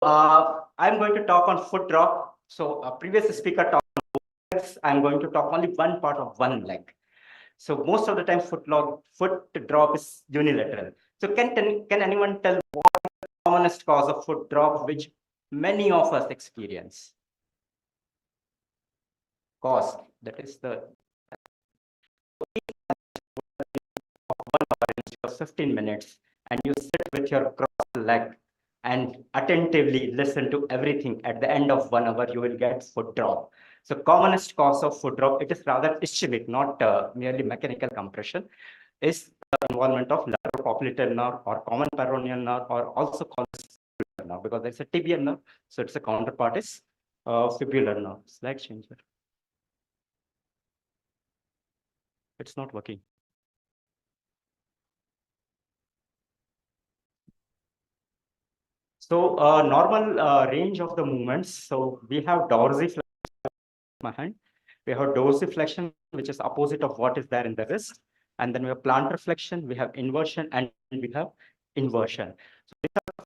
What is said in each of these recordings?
I'm going to talk on foot drop. So a previous speaker talked on both legs. I'm going to talk only one part of one leg. So most of the time, foot drop is unilateral. So can anyone tell what is the commonest cause of foot drop, which many of us experience? Cause, that is the 15 minutes, and you sit with your crossed leg and attentively listen to everything. At the end of 1 hour, you will get foot drop. So commonest cause of foot drop, it is rather ischemic, not merely mechanical compression, is the involvement of lateral popliteal nerve or common peroneal nerve, or also called fibular nerve, because there's a tibial nerve. So it's a counterpart is fibular nerve. Slide changer. It's not working. So normal range of the movements. So we have dorsiflexion of my hand. We have dorsiflexion, which is opposite of what is there in the wrist. And then we have plantar flexion, we have inversion, and we have inversion. So these are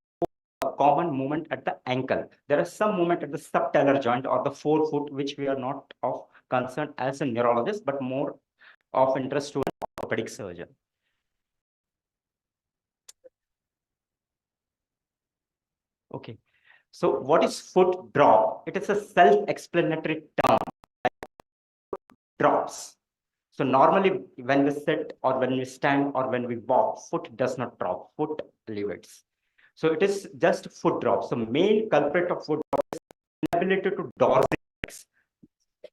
a common movement at the ankle. There is some movement at the subtalar joint or the forefoot, which we are not of concern as a neurologist, but more of interest to an orthopedic surgeon. Okay. So what is foot drop? It is a self-explanatory term. Drops. So normally when we sit or when we stand or when we walk, foot does not drop, foot leviates. So it is just foot drop. So main culprit of foot drop is inability to dorsiflex.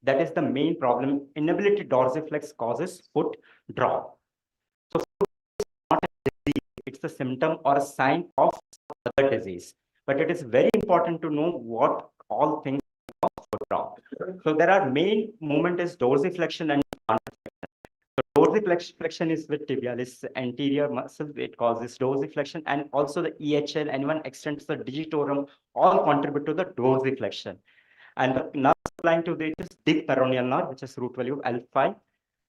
That is the main problem. Inability to dorsiflex causes foot drop. So foot is not a disease, it's a symptom or a sign of other disease. But it is very important to know what all things of foot drop. So there are main movement is dorsiflexion and dorsiflexion is with tibialis anterior muscle. It causes dorsiflexion, and also the EHL, anyone extends the digitorum, all contribute to the dorsiflexion. And the nerve supplying to this is deep peroneal nerve, which is root value L5,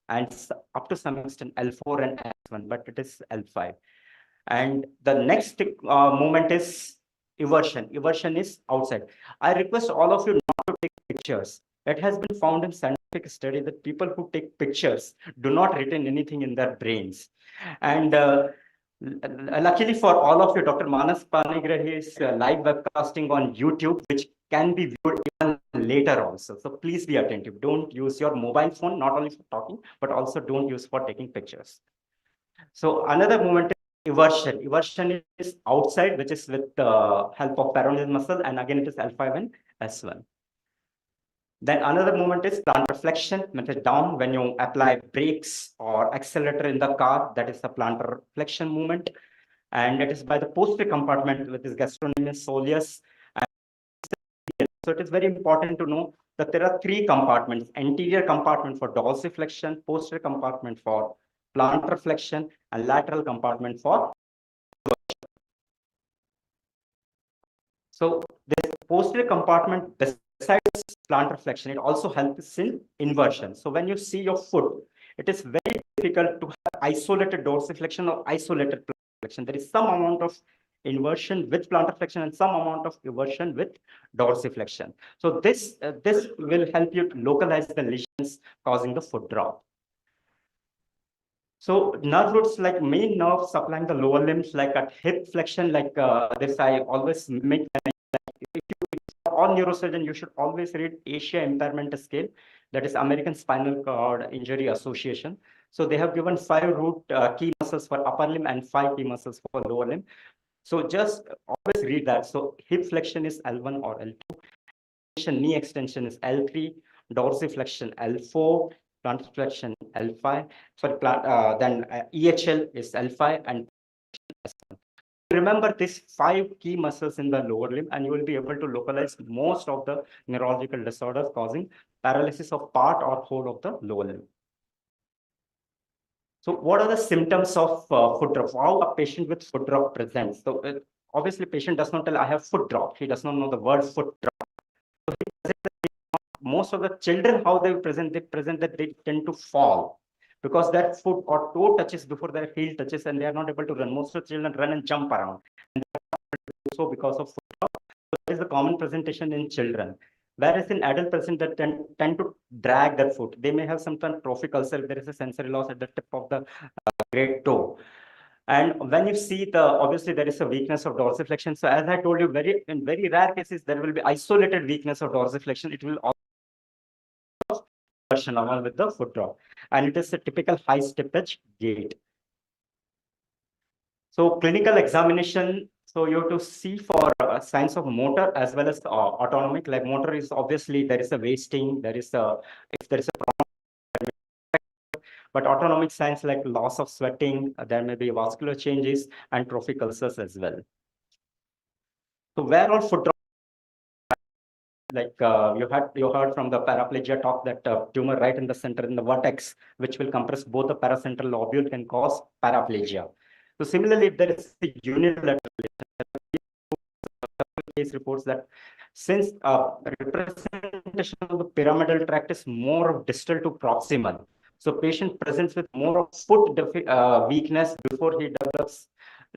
and up to some extent L4 and S1, but it is L5. And the next movement is eversion. Eversion is outside. I request all of you not to take pictures. It has been found in scientific study that people who take pictures do not retain anything in their brains. And luckily for all of you, Dr. Manas Panigrahi is live webcasting on YouTube, which can be viewed even later also. So please be attentive. Don't use your mobile phone, not only for talking, but also don't use for taking pictures. So another movement is eversion. Eversion is outside, which is with the help of peroneal muscle, and again it is L5 and S1. Then another movement is plantar flexion, which is down when you apply brakes or accelerator in the car. That is the plantar flexion movement. And it is by the posterior compartment with this gastrocnemius soleus. So it is very important to know that there are three compartments: anterior compartment for dorsiflexion, posterior compartment for plantar flexion, and lateral compartment for. So this posterior compartment, besides plantar flexion, it also helps in inversion. So when you see your foot, it is very difficult to have isolated dorsiflexion or isolated plantar flexion. There is some amount of inversion with plantar flexion and some amount of eversion with dorsiflexion. So this will help you to localize the lesions causing the foot drop. So nerve roots, like main nerve supplying the lower limbs, like at hip flexion, like this I always make. If you all neurosurgeon, you should always read Asia Impairment Scale, that is American Spinal Cord Injury Association. So they have given 5 root key muscles for upper limb and 5 key muscles for lower limb. So just always read that. So hip flexion is L1 or L2. Knee extension is L3. Dorsiflexion L4. Plantar flexion L5. So then EHL is L5 and S1. Remember these 5 key muscles in the lower limb, and you will be able to localize most of the neurological disorders causing paralysis of part or whole of the lower limb. So what are the symptoms of foot drop? How a patient with foot drop presents? So obviously patient does not tell I have foot drop. He does not know the word foot drop. So most of the children, how they present that they tend to fall because their foot or toe touches before their heel touches, and they are not able to run. Most of the children run and jump around, and so because of foot drop. So is the common presentation in children. Whereas in adult person that tend to drag their foot. They may have some kind of trophic ulcer if there is a sensory loss at the tip of the great toe. And when you see obviously there is a weakness of dorsiflexion. So as I told you, in very rare cases, there will be isolated weakness of dorsiflexion. It will also version along with the foot drop. And it is a typical high steppage gait. So clinical examination, so you have to see for signs of motor as well as autonomic. Like motor is obviously there is a wasting, if there is a problem, but autonomic signs like loss of sweating, there may be vascular changes and trophic ulcers as well. So where all foot drop, like you heard from the paraplegia talk that tumor right in the center in the vertex, which will compress both the paracentral lobule, can cause paraplegia. So similarly, if there is a unilateral case reports that since representation of the pyramidal tract is more of distal to proximal, so patient presents with more of foot weakness before he develops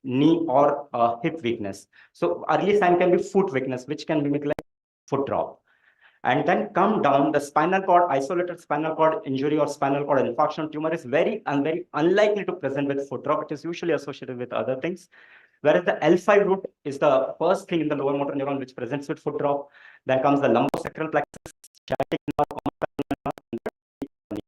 knee or hip weakness. So early sign can be foot weakness, which can mimic like foot drop. And then come down, the spinal cord, isolated spinal cord injury or spinal cord infarction tumor is very unlikely to present with foot drop. It is usually associated with other things. Whereas the L5 root is the first thing in the lower motor neuron which presents with foot drop. Then comes the lumbosacral plexus, sciatic nerve,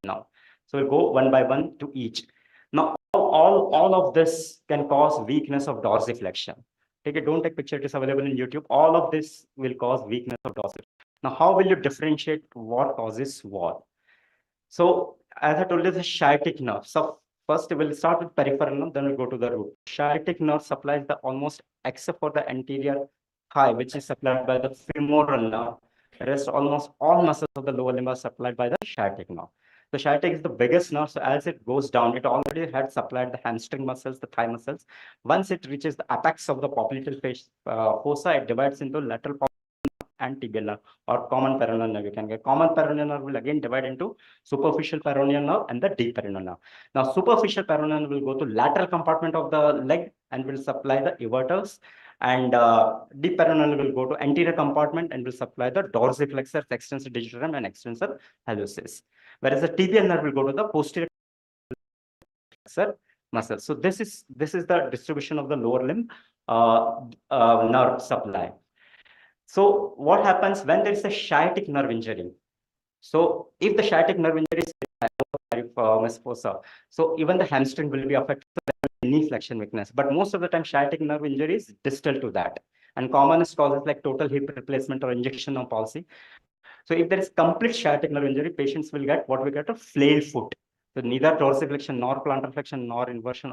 now. So we'll go one by one to each. Now, all of this can cause weakness of dorsiflexion. Don't take picture, it is available in YouTube. All of this will cause weakness of dorsiflexion. Now, how will you differentiate what causes what? So, as I told you, the sciatic nerve. So, first we'll start with peripheral nerve, then we'll go to the root. Sciatic nerve supplies the almost, except for the anterior thigh, which is supplied by the femoral nerve. The rest, almost all muscles of the lower limb are supplied by the sciatic nerve. The sciatic is the biggest nerve, so as it goes down, it already had supplied the hamstring muscles, the thigh muscles. Once it reaches the apex of the popliteal fossa, it divides into lateral and tibial nerve or common peroneal nerve. You can get common peroneal nerve will again divide into superficial peroneal nerve and the deep peroneal nerve. Now, superficial peroneal nerve will go to lateral compartment of the leg and will supply the everters, and deep peroneal will go to anterior compartment and will supply the dorsiflexor, extensor digitorum, and extensor hallucis. Whereas the tibial nerve will go to the posterior flexor muscle. So this is the distribution of the lower limb nerve supply. So what happens when there is a sciatic nerve injury? So if the sciatic nerve injury is fossa, so even the hamstring will be affected, knee flexion weakness. But most of the time, sciatic nerve injury is distal to that. And commonest causes like total hip replacement or injection of palsy. So if there is complete sciatic nerve injury, patients will get what we get a flail foot. So neither dorsiflexion nor plantar flexion nor inversion.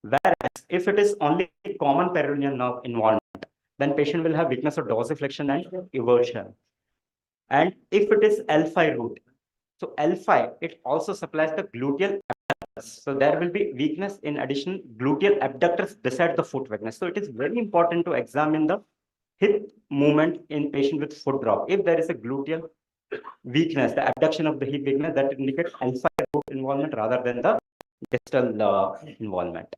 Whereas if it is only common peroneal nerve involvement, then patient will have weakness of dorsiflexion and eversion. And if it is L5 root, so L5, it also supplies the gluteal abductors. So there will be weakness in addition, gluteal abductors beside the foot weakness. So it is very important to examine the hip movement in patient with foot drop. If there is a gluteal weakness, the abduction of the hip weakness, that indicates L5 root involvement rather than the distal involvement.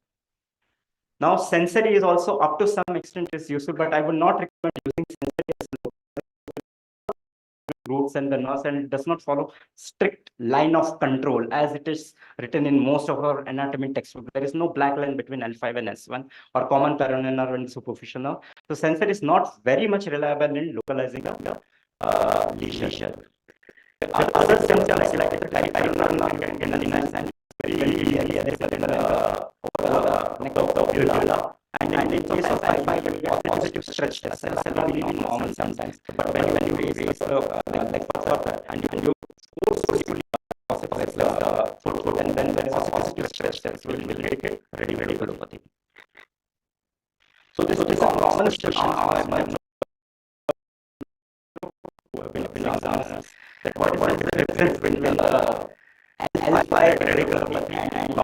Now, sensory is also up to some extent is useful, but I would not recommend using sensory as roots and the nerves, and it does not follow strict line of control as it is written in most of our anatomy textbook. There is no black line between L5 and S1 or common peroneal nerve and superficial nerve. So sensory is not very much reliable in localizing the lesion. Other symptoms like the peripheral nerve and and in case of L5, you get positive stretch tests, will be normal sometimes. But when you raise the leg further and you forcefully the foot, and then there is a positive stretch test, will make it ready for the. So this is a common question that what is the difference between the L5 regular and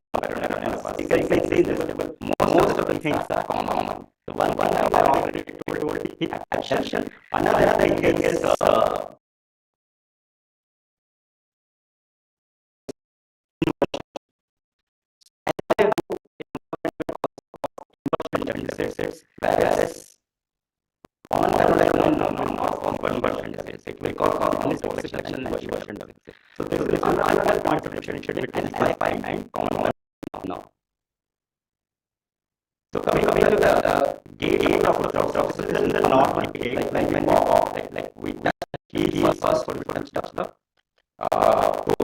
most of the things are common. The one I already told is abduction. Another thing is whereas version deficit. We call common reflection and version deficit. So this is another point of differentiation between alpha and common now. So coming to the gate of the process, this is the normal gate, like when we walk, like we touch first before we touch the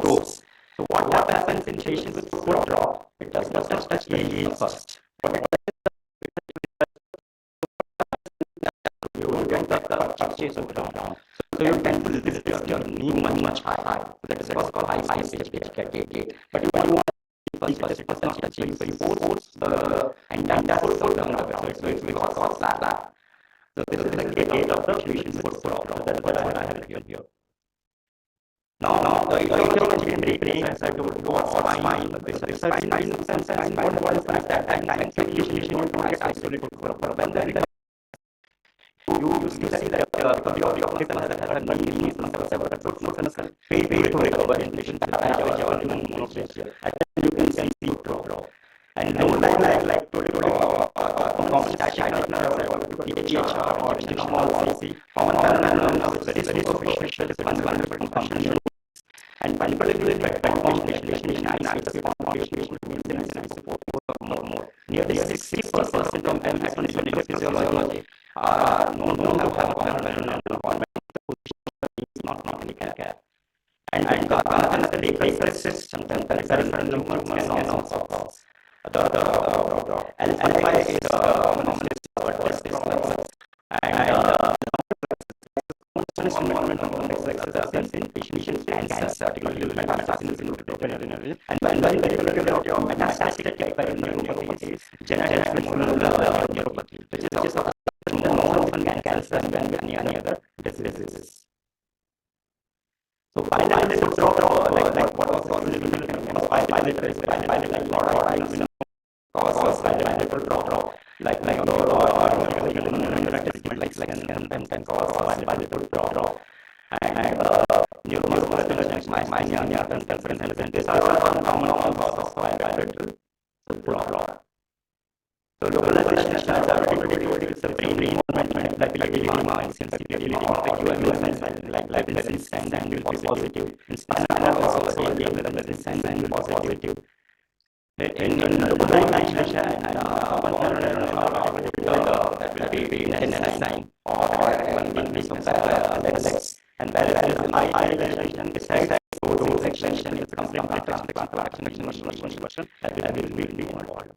toes. So what happens in patients with foot drop? It does not touch the heel first. But it you don't get the purchase of ground. So you tend to lift your knee much higher. So that is what's called high stage gate. But you want first it does not touch you. So you force the entire foot down the ground. So it's called flat. So this is the gate of the patient's foot drop. That's what I have here. Now, the etiology and brain exercise to what's spine. This is spine and what is that time activation you don't get isolated for when then you see that the object that has a knee muscle, several foot muscle, fail to recover in patient or even monofacial. You can see foot drop. And no like common static THR or policy, common paranormal is very superficial, responsible function. And particularly complication in ICU complication means support more. Nearly 60% of them have clinical physiology are known to have common not clinical care. And the data system sometimes humans can also cause. The alpha is common and in patients cancer, particularly metastasis in the and when metastatic neuropathy, genetic neuropathy, which is more often cancer than any other diseases. So bilateral drop, like what was called bilateral cause bilateral drop, like sometimes can cause bilateral drop. And neuromuscular myasthenia conference and this are all common cause of bilateral drop. So localization starts out with the brain involvement, like edema, sensitivity, like resistance and positive, and spinal also resistance and positive. In localization and that will be an sign or one piece of legs. And whereas high besides those extension is complete contraction that will be involved.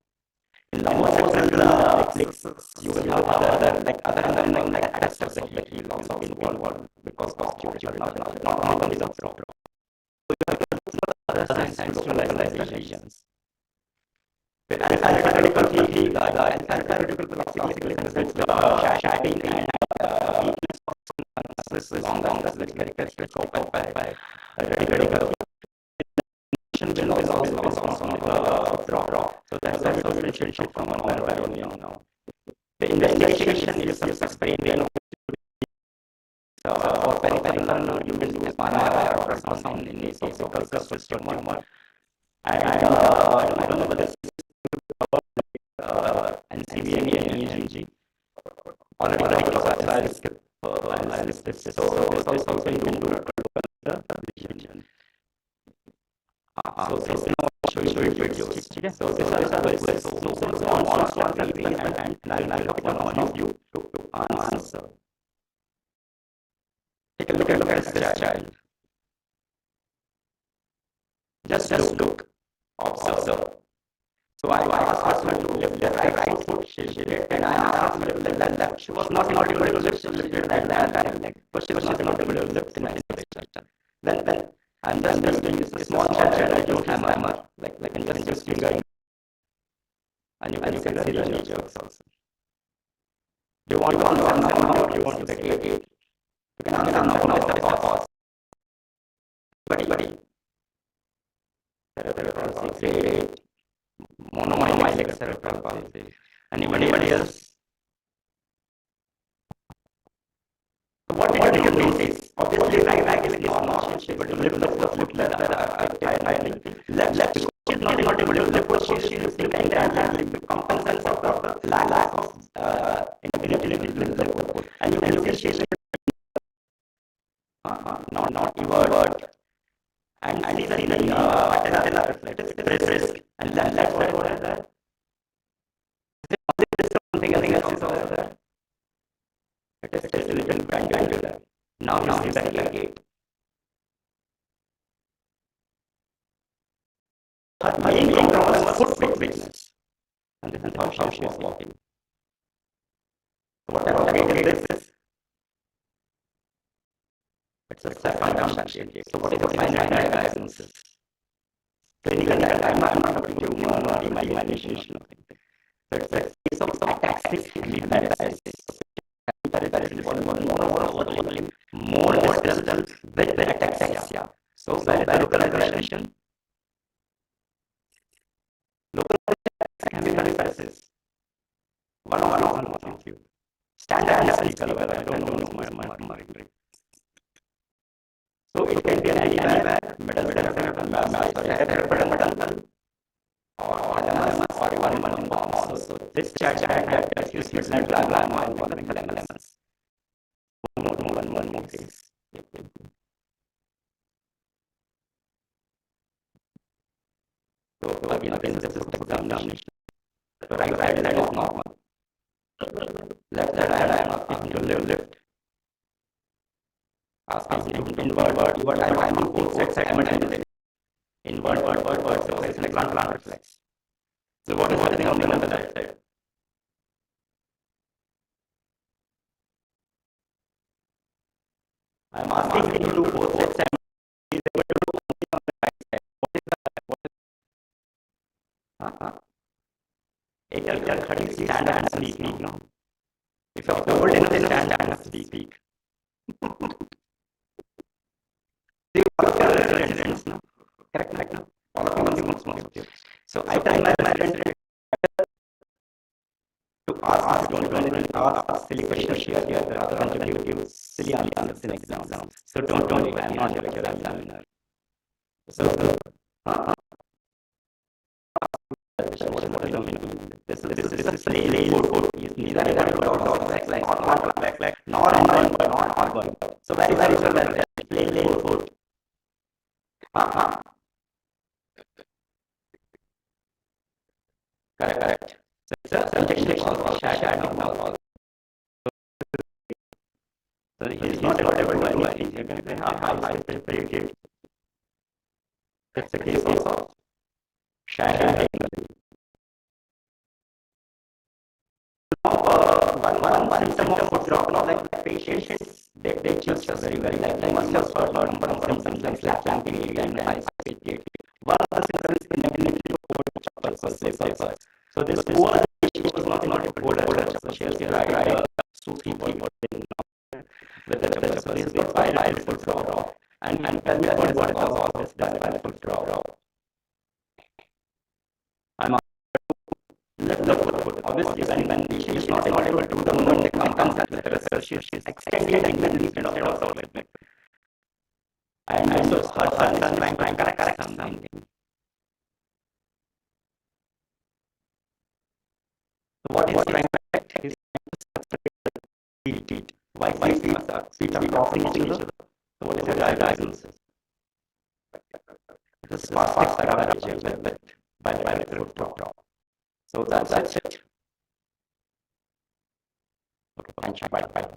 In the most plexus, you will have other aspects of the heel also involved because posture not only the drop. So you have other signs and localized lesions. With analytical heel, the analytical basically consists of shatting and weakness of long characteristic of radical is also drop. So that's the differentiation from one now. The investigation is some brain or peripheral you can do MRI or ultrasound in case of surface tumor. And I don't know whether and CVME and ENG already classified this so this also you can do the vision. So now show you videos. So these are the ways. And I'll look on you to answer. Take a look at this child. Just look, observe. So I asked her to lift the right foot. She did, and I asked her to lift that left. She was not able to lift that leg, but she was not able to lift the next leg. Then I'm just doing this small child. I don't have hammer, like in just finger, and you can see the nature also. You want to answer, you want to take it. You can answer now the pause. Buddy. Great. Monomyelic cerebral palsy. Anybody else? So what did you notice? Obviously, right is not shape, but you lift the foot left is not able to lift the foot. She is thinking that compensates for the lack of ability to lift the foot. And you can see she not inward, and see the patella reflex, wrist, and left side over there. Something else is over there. It is just a little angular. Now you see the gate. Her main problem was foot weakness, and this is how she was walking. So what type of gait is this? It's a second gait. So what is the final diagnosis? Clinical I'm not going to give more imagination of it. So it's a case of ataxic sleep paralysis. Paralysis is more over the limb, more distal with ataxia. So where is the localization? Chemical paralysis. One. Thank you. Standard sleep color. I don't know my. So it can be anywhere, middle, or one bomb. So this chat had diffuse midnight glamour for the elements. One more case. So again, this is examination. The right side is normal. Left side I am asking to lift. Asking to invert, but I am on both sides simultaneously. Invert, so it's an plant reflex. So what is happening on the left side? I am asking him to do both sides simultaneously. He is able to do only on the right side. What is that? Stand and speak now. If you have to hold enough, stand and speak. Residents now. Correct now. All of you must know. So I tell my resident to ask, don't ask silly questions here rather than to give silly answers in exams. So don't I'm not your examiner. So this is play code is neither like nor ongoing. So very well play code. Correct. So it's a shadow now. So he is not able to do anything. You're going to have high predictive. It's a case of shadow. One symptom of foot drop, like patients, they just very like they must have heard number of symptoms like slap clamping and high speed gait. One of the symptoms is inability to hold chapel. So this poor patient was not able to hold a chapel. She has to ride Sufi keyboard with the chapel. So he's got 5 foot drop. And tell me what is all this 5 foot drop. I'm left the foot. Obviously, when she is not able to do the movement, it comes at the research. She is extended instead of solving. And so her son is trying to correct something. So what is trying to correct is feet. Why feet are crossing each other? So what is the diagnosis? The spastic paralysis by the foot drop. So that's it. Okay, bye.